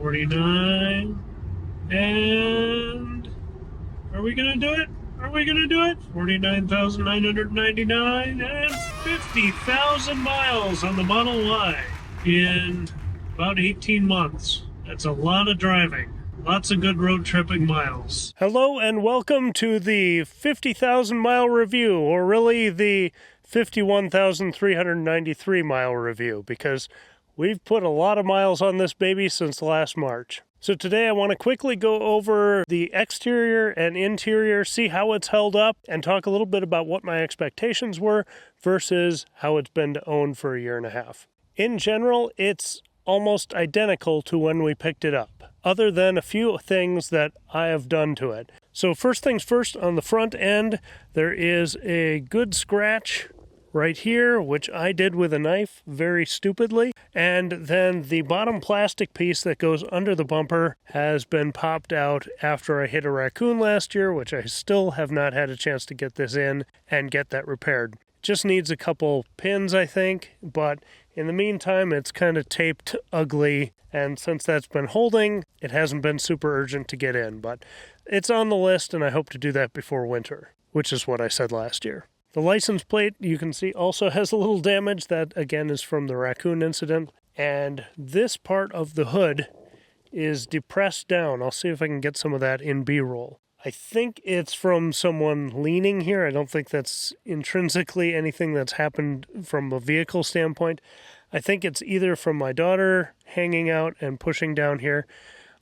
49. And are we going to do it? Are we going to do it? 49,999 and 50,000 miles on the Model Y in about 18 months. That's a lot of driving. Lots of good road tripping miles. Hello and welcome to the 50,000 mile review, or really the 51,393 mile review, because we've put a lot of miles on this baby since last March. So today I want to quickly go over the exterior and interior, see how it's held up, and talk a little bit about what my expectations were versus how it's been owned for a year and a half. In general, it's almost identical to when we picked it up, other than a few things that I have done to it. So first things first, on the front end, there is a good scratch right here, which I did with a knife very stupidly. And then the bottom plastic piece that goes under the bumper has been popped out after I hit a raccoon last year, which I still have not had a chance to get this in and get that repaired. Just needs a couple pins, I think, but in the meantime, it's kind of taped ugly, and since that's been holding, it hasn't been super urgent to get in, but it's on the list, and I hope to do that before winter, which is what I said last year. The license plate, you can see, also has a little damage. That, again, is from the raccoon incident. And this part of the hood is depressed down. I'll see if I can get some of that in B-roll. I think it's from someone leaning here. I don't think that's intrinsically anything that's happened from a vehicle standpoint. I think it's either from my daughter hanging out and pushing down here,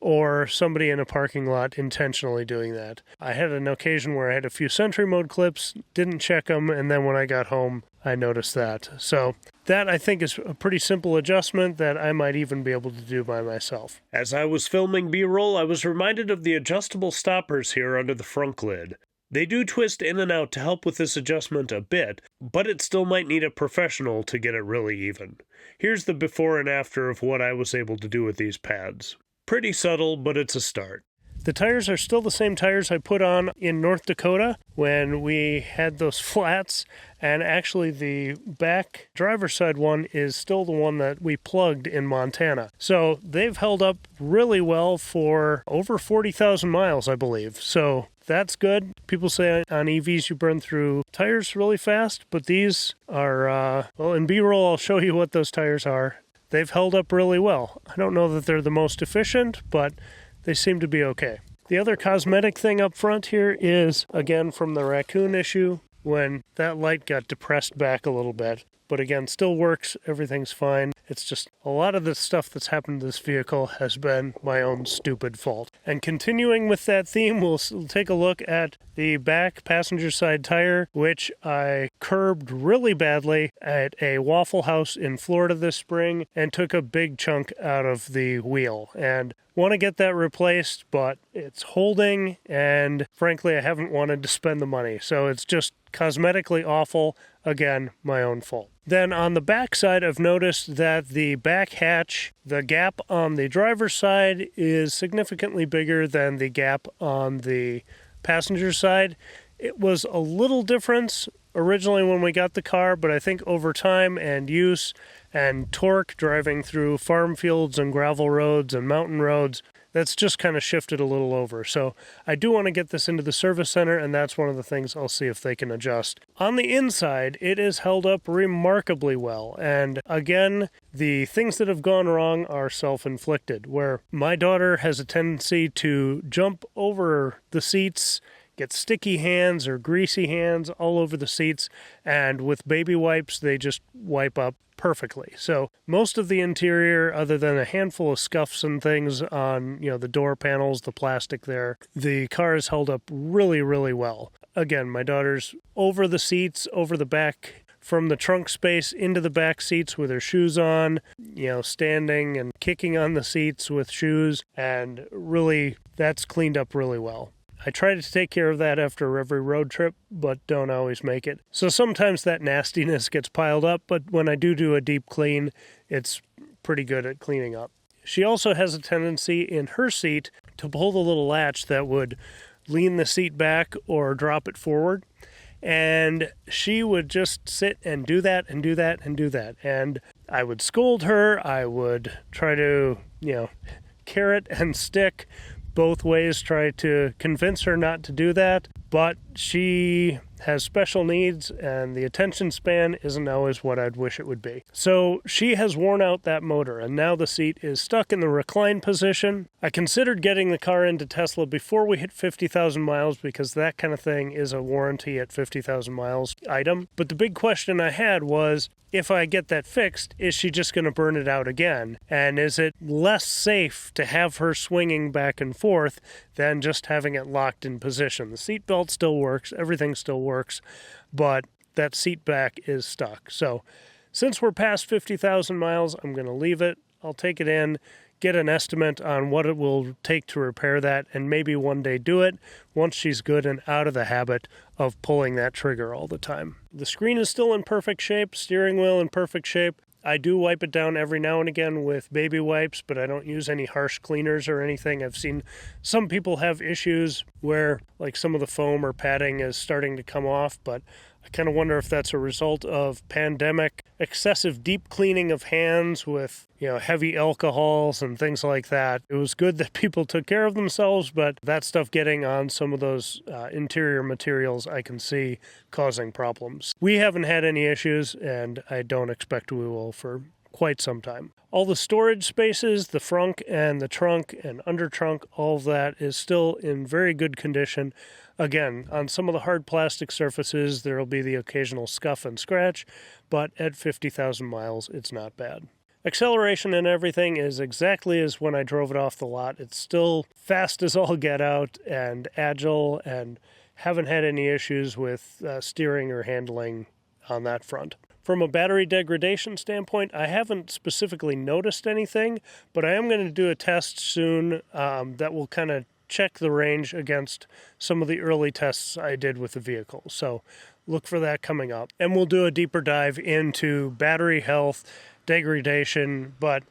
or somebody in a parking lot intentionally doing that. I had an occasion where I had a few Sentry Mode clips, didn't check them, and then when I got home, I noticed that. So that, I think, is a pretty simple adjustment that I might even be able to do by myself. As I was filming B-roll, I was reminded of the adjustable stoppers here under the front lid. They do twist in and out to help with this adjustment a bit, but it still might need a professional to get it really even. Here's the before and after of what I was able to do with these pads. Pretty subtle, but it's a start. The tires are still the same tires I put on in North Dakota when we had those flats, and actually the back driver's side one is still the one that we plugged in Montana. So they've held up really well for over 40,000 miles, I believe. So that's good. People say on EVs you burn through tires really fast, but these are, well, in B-roll I'll show you what those tires are. They've held up really well. I don't know that they're the most efficient, but they seem to be okay. The other cosmetic thing up front here is, again, from the raccoon issue, when that light got depressed back a little bit. But again, still works, everything's fine. It's just a lot of the stuff that's happened to this vehicle has been my own stupid fault. And continuing with that theme, we'll take a look at the back passenger side tire, which I curbed really badly at a Waffle House in Florida this spring and took a big chunk out of the wheel. And want to get that replaced, but it's holding, and frankly, I haven't wanted to spend the money. So it's just cosmetically awful. Again, my own fault. Then on the back side, I've noticed that the back hatch, the gap on the driver's side is significantly bigger than the gap on the passenger side. It was a little difference originally when we got the car, but I think over time and use and torque driving through farm fields and gravel roads and mountain roads, that's just kind of shifted a little over. So I do want to get this into the service center, and that's one of the things I'll see if they can adjust. On the inside, it is held up remarkably well. And again, the things that have gone wrong are self-inflicted, where my daughter has a tendency to jump over the seats, get sticky hands or greasy hands all over the seats, and with baby wipes, they just wipe up perfectly. So most of the interior, other than a handful of scuffs and things on, the door panels, the plastic there, the car has held up really, really well. Again, my daughter's over the seats, over the back, from the trunk space into the back seats with her shoes on, standing and kicking on the seats with shoes, and really, that's cleaned up really well. I try to take care of that after every road trip, but don't always make it. So sometimes that nastiness gets piled up, but when I do a deep clean, it's pretty good at cleaning up. She also has a tendency in her seat to pull the little latch that would lean the seat back or drop it forward. And she would just sit and do that and do that and do that. And I would scold her. I would try to, carrot and stick both ways, try to convince her not to do that, but she has special needs and the attention span isn't always what I'd wish it would be. So she has worn out that motor and now the seat is stuck in the recline position. I considered getting the car into Tesla before we hit 50,000 miles because that kind of thing is a warranty at 50,000 miles item. But the big question I had was, if I get that fixed, is she just going to burn it out again? And is it less safe to have her swinging back and forth than just having it locked in position? The seat belt still works, everything still works, but that seat back is stuck. So since we're past 50,000 miles, I'm going to leave it. I'll take it in, get an estimate on what it will take to repair that, and maybe one day do it once she's good and out of the habit of pulling that trigger all the time. The screen is still in perfect shape, steering wheel in perfect shape. I do wipe it down every now and again with baby wipes, but I don't use any harsh cleaners or anything. I've seen some people have issues where like some of the foam or padding is starting to come off, but I kind of wonder if that's a result of pandemic, excessive deep cleaning of hands with, heavy alcohols and things like that. It was good that people took care of themselves, but that stuff getting on some of those interior materials I can see causing problems. We haven't had any issues, and I don't expect we will for quite some time. All the storage spaces, the frunk and the trunk and under trunk, all of that is still in very good condition. Again, on some of the hard plastic surfaces, there will be the occasional scuff and scratch, but at 50,000 miles, it's not bad. Acceleration and everything is exactly as when I drove it off the lot. It's still fast as all get out and agile, and haven't had any issues with steering or handling on that front. From a battery degradation standpoint, I haven't specifically noticed anything, but I am going to do a test soon that will kind of check the range against some of the early tests I did with the vehicle. So look for that coming up. And we'll do a deeper dive into battery health, degradation, but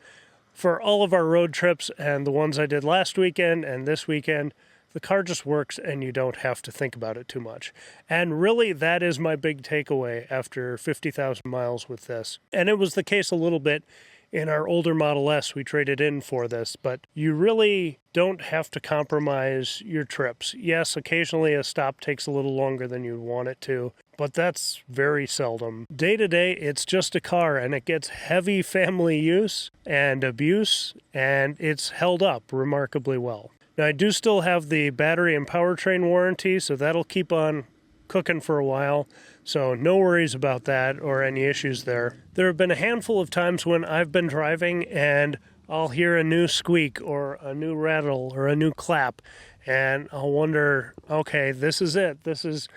for all of our road trips and the ones I did last weekend and this weekend, the car just works and you don't have to think about it too much. And really, that is my big takeaway after 50,000 miles with this. And it was the case a little bit in our older Model S we traded in for this, but you really don't have to compromise your trips. Yes, occasionally a stop takes a little longer than you'd want it to, but that's very seldom. Day to day, it's just a car, and it gets heavy family use and abuse, and it's held up remarkably well. Now, I do still have the battery and powertrain warranty, so that'll keep on cooking for a while, so no worries about that or any issues there. There have been a handful of times when I've been driving and I'll hear a new squeak or a new rattle or a new clap, and I'll wonder, okay, this is it. This is,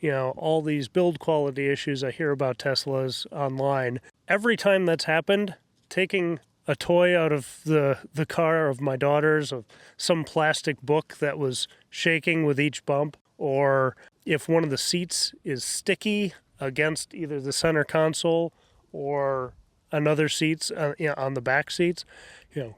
all these build quality issues I hear about Teslas online. Every time that's happened, taking a toy out of the car of my daughter's, of some plastic book that was shaking with each bump, or if one of the seats is sticky against either the center console or another seats on the back seats,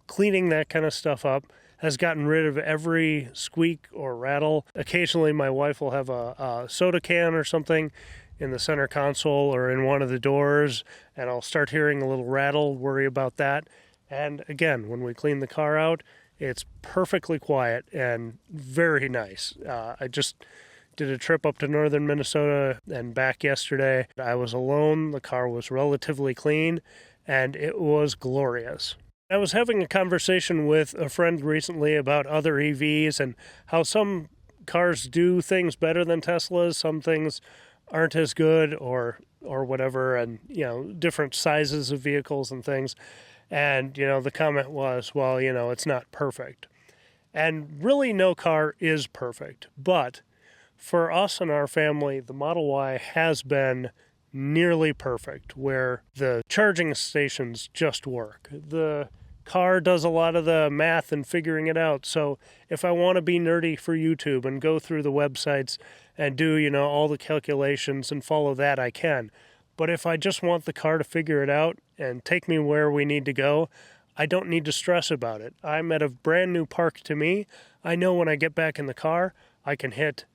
cleaning that kind of stuff up has gotten rid of every squeak or rattle. Occasionally my wife will have a soda can or something in the center console or in one of the doors, and I'll start hearing a little rattle, worry about that. And again, when we clean the car out, it's perfectly quiet and very nice. I just did a trip up to northern Minnesota and back yesterday. I was alone, the car was relatively clean, and it was glorious. I was having a conversation with a friend recently about other EVs and how some cars do things better than Teslas, some things aren't as good or whatever, and different sizes of vehicles and things. And the comment was, well, it's not perfect. And really no car is perfect, but for us and our family, the Model Y has been nearly perfect, where the charging stations just work. The car does a lot of the math and figuring it out. So if I want to be nerdy for YouTube and go through the websites and do, all the calculations and follow that, I can. But if I just want the car to figure it out and take me where we need to go, I don't need to stress about it. I'm at a brand new park to me. I know when I get back in the car, I can hit,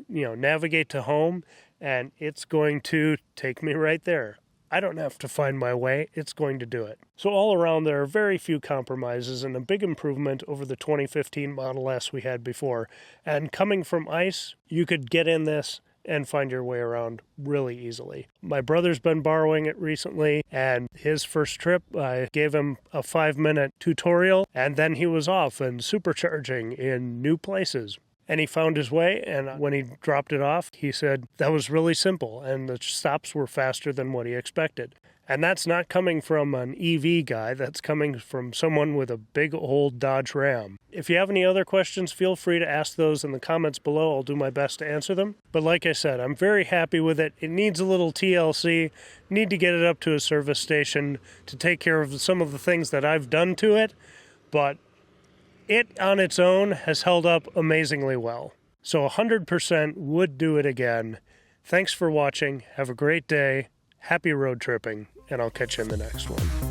navigate to home, and it's going to take me right there. I don't have to find my way, it's going to do it. So all around, there are very few compromises and a big improvement over the 2015 Model S we had before. And coming from ice, you could get in this and find your way around really easily. My brother's been borrowing it recently, and his first trip, I gave him a 5-minute tutorial, and then he was off and supercharging in new places. And he found his way, and when he dropped it off, he said that was really simple, and the stops were faster than what he expected. And that's not coming from an EV guy, that's coming from someone with a big old Dodge Ram. If you have any other questions, feel free to ask those in the comments below. I'll do my best to answer them. But like I said, I'm very happy with it. It needs a little TLC. Need to get it up to a service station to take care of some of the things that I've done to it. But it on its own has held up amazingly well. So 100% would do it again. Thanks for watching. Have a great day. Happy road tripping, and I'll catch you in the next one.